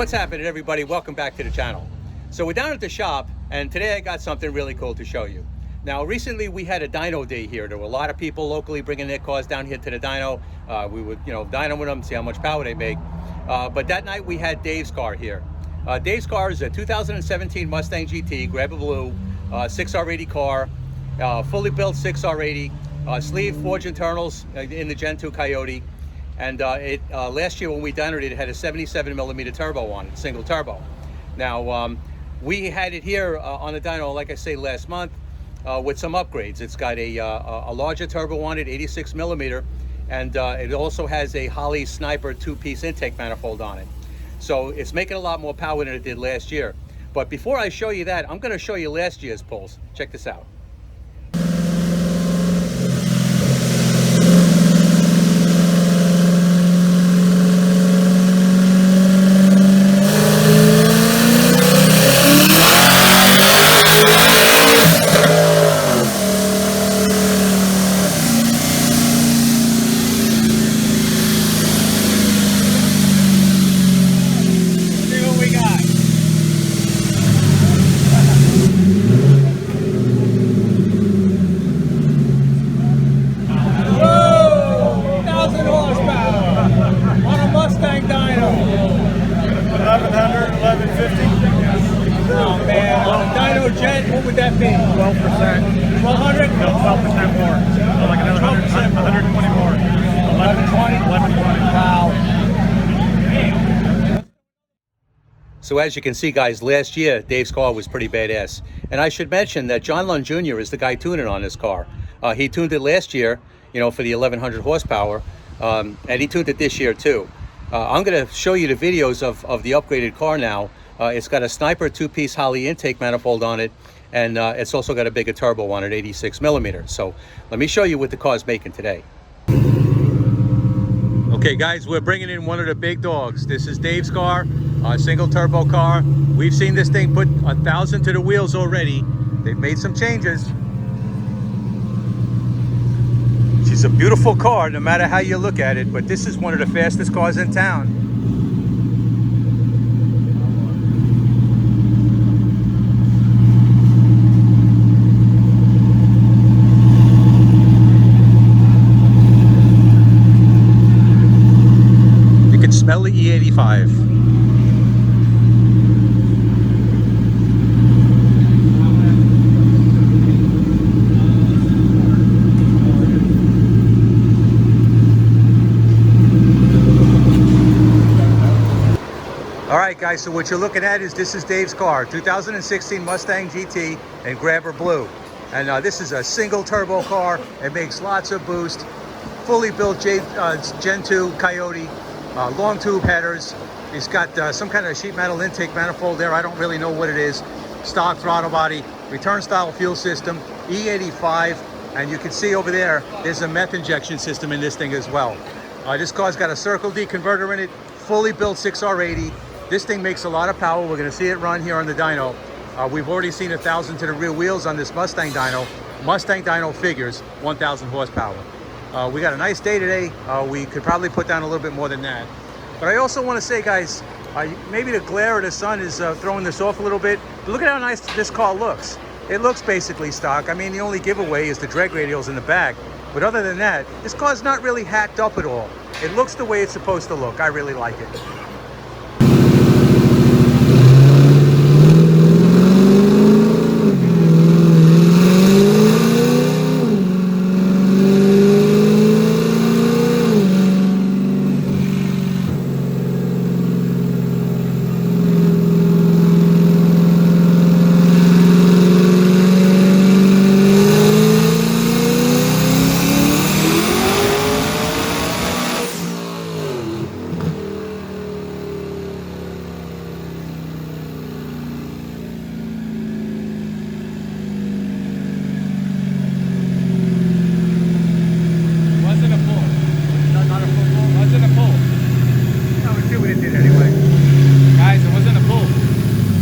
What's happening, everybody? Welcome back to the channel. So we're down at the shop, and today I got something really cool to show you. Now, recently we had a dyno day here. There were a lot of people locally bringing their cars down here to the dyno. We would, dyno with them, see how much power they make. But that night we had Dave's car here. Dave's car is a 2017 Mustang GT, grab a blue, 6R80 car, fully built 6R80, sleeve forged internals in the Gen 2 Coyote. And last year when we dynoed it, it had a 77mm turbo on it, single turbo. Now, we had it here on the dyno, like I say, last month with some upgrades. It's got a larger turbo on it, 86mm, and it also has a Holley Sniper 2-piece intake manifold on it. So it's making a lot more power than it did last year. But before I show you that, I'm going to show you last year's pulls. Check this out. What would that be? 12%. 1,200? No, 12% more. So like another 120 more. 1120? 1120. Wow. So as you can see, guys, last year Dave's car was pretty badass. And I should mention that John Lund Jr. is the guy tuning on this car. He tuned it last year, for the 1,100 horsepower. And he tuned it this year too. I'm going to show you the videos of the upgraded car now. It's got a Sniper 2-piece Holley intake manifold on it, and it's also got a bigger turbo on it, 86mm. So let me show you what the car's making today. Okay, guys, we're bringing in one of the big dogs. This is Dave's car, a single turbo car. We've seen this thing put 1,000 to the wheels already. They've made some changes. She's a beautiful car, no matter how you look at it, but this is one of the fastest cars in town. Smell the E85. All right, guys, so what you're looking at is this is Dave's car, 2016 Mustang GT and Grabber Blue. And this is a single turbo car. It makes lots of boost. Fully built Gen 2 Coyote. Long tube headers. He's got some kind of sheet metal intake manifold there. I don't really know what it is. Stock throttle body, return style fuel system, E85, and you can see over there, there's a meth injection system in this thing as well. This car's got a Circle D converter in it, fully built 6R80. This thing makes a lot of power. We're going to see it run here on the dyno. We've already seen 1,000 to the rear wheels on this Mustang dyno. Mustang dyno figures 1,000 horsepower. We got a nice day today. We could probably put down a little bit more than that. But I also want to say, guys, maybe the glare of the sun is throwing this off a little bit. But look at how nice this car looks. It looks basically stock. I mean, the only giveaway is the drag radials in the back. But other than that, this car's not really hacked up at all. It looks the way it's supposed to look. I really like it.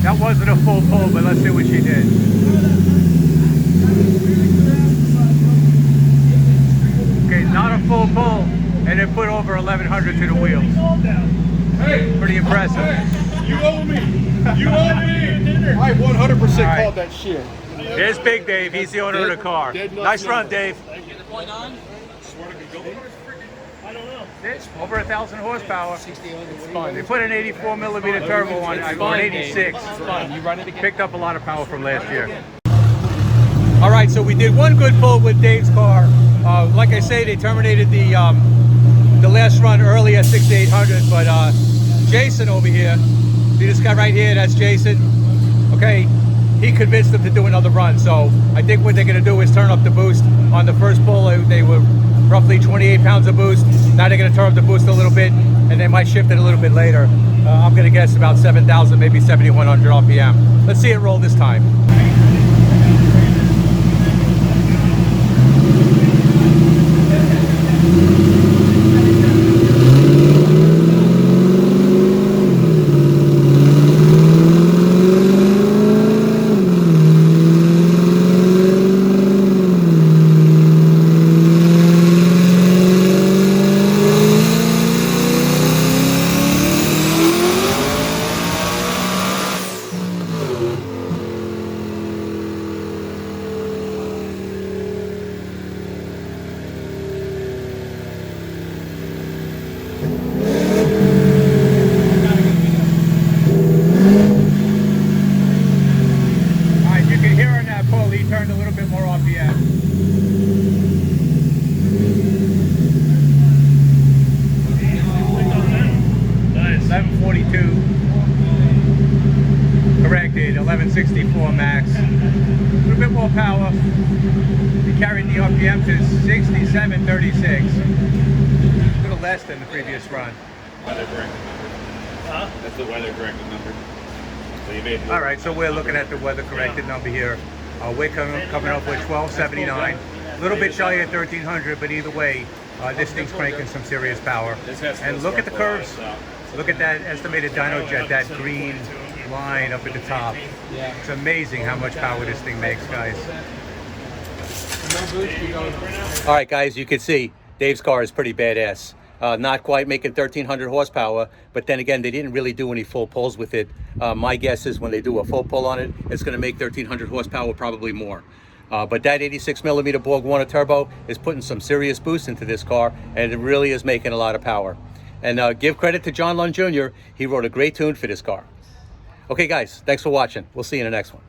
That wasn't a full pull, but let's see what she did. Okay, not a full pull, and it put over 1,100 to the wheels. Pretty impressive. You owe me. You owe me. I 100% called that shit. Here's Big Dave. He's the owner of the car. Nice run, Dave. It's over 1,000 horsepower. It's fun. They put an 84 millimeter turbo on it, or an 86. It's fun. You run it again. Picked up a lot of power from last year. All right, so we did one good pull with Dave's car. Like I say, they terminated the last run early at 6,800, but Jason over here, see this guy right here? That's Jason. Okay, he convinced them to do another run. So I think what they're going to do is turn up the boost. On the first pull, they were roughly 28 pounds of boost. Now they're going to turn up the boost a little bit, and they might shift it a little bit later. I'm going to guess about 7,000, maybe 7,100 RPM. Let's see it roll this time. He turned a little bit more off the end. Nice. 1142. Corrected. 1164 max. A little bit more power. He carried the RPM to 6736. A little less than the previous run. Weather corrected number. Huh? That's the weather corrected number. So you made. All right, so we're looking at the weather corrected number here. We're coming up with 1279, a little bit shy at 1300, but either way, this thing's cranking some serious power. And look at the curves. Look at that estimated dyno jet, that green line up at the top. It's amazing how much power this thing makes, guys. All right, guys, you can see Dave's car is pretty badass. Not quite making 1,300 horsepower, but then again, they didn't really do any full pulls with it. My guess is when they do a full pull on it, it's going to make 1,300 horsepower, probably more. But that 86 millimeter Borg Warner turbo is putting some serious boost into this car, and it really is making a lot of power. And give credit to John Lund Jr. He wrote a great tune for this car. Okay, guys, thanks for watching. We'll see you in the next one.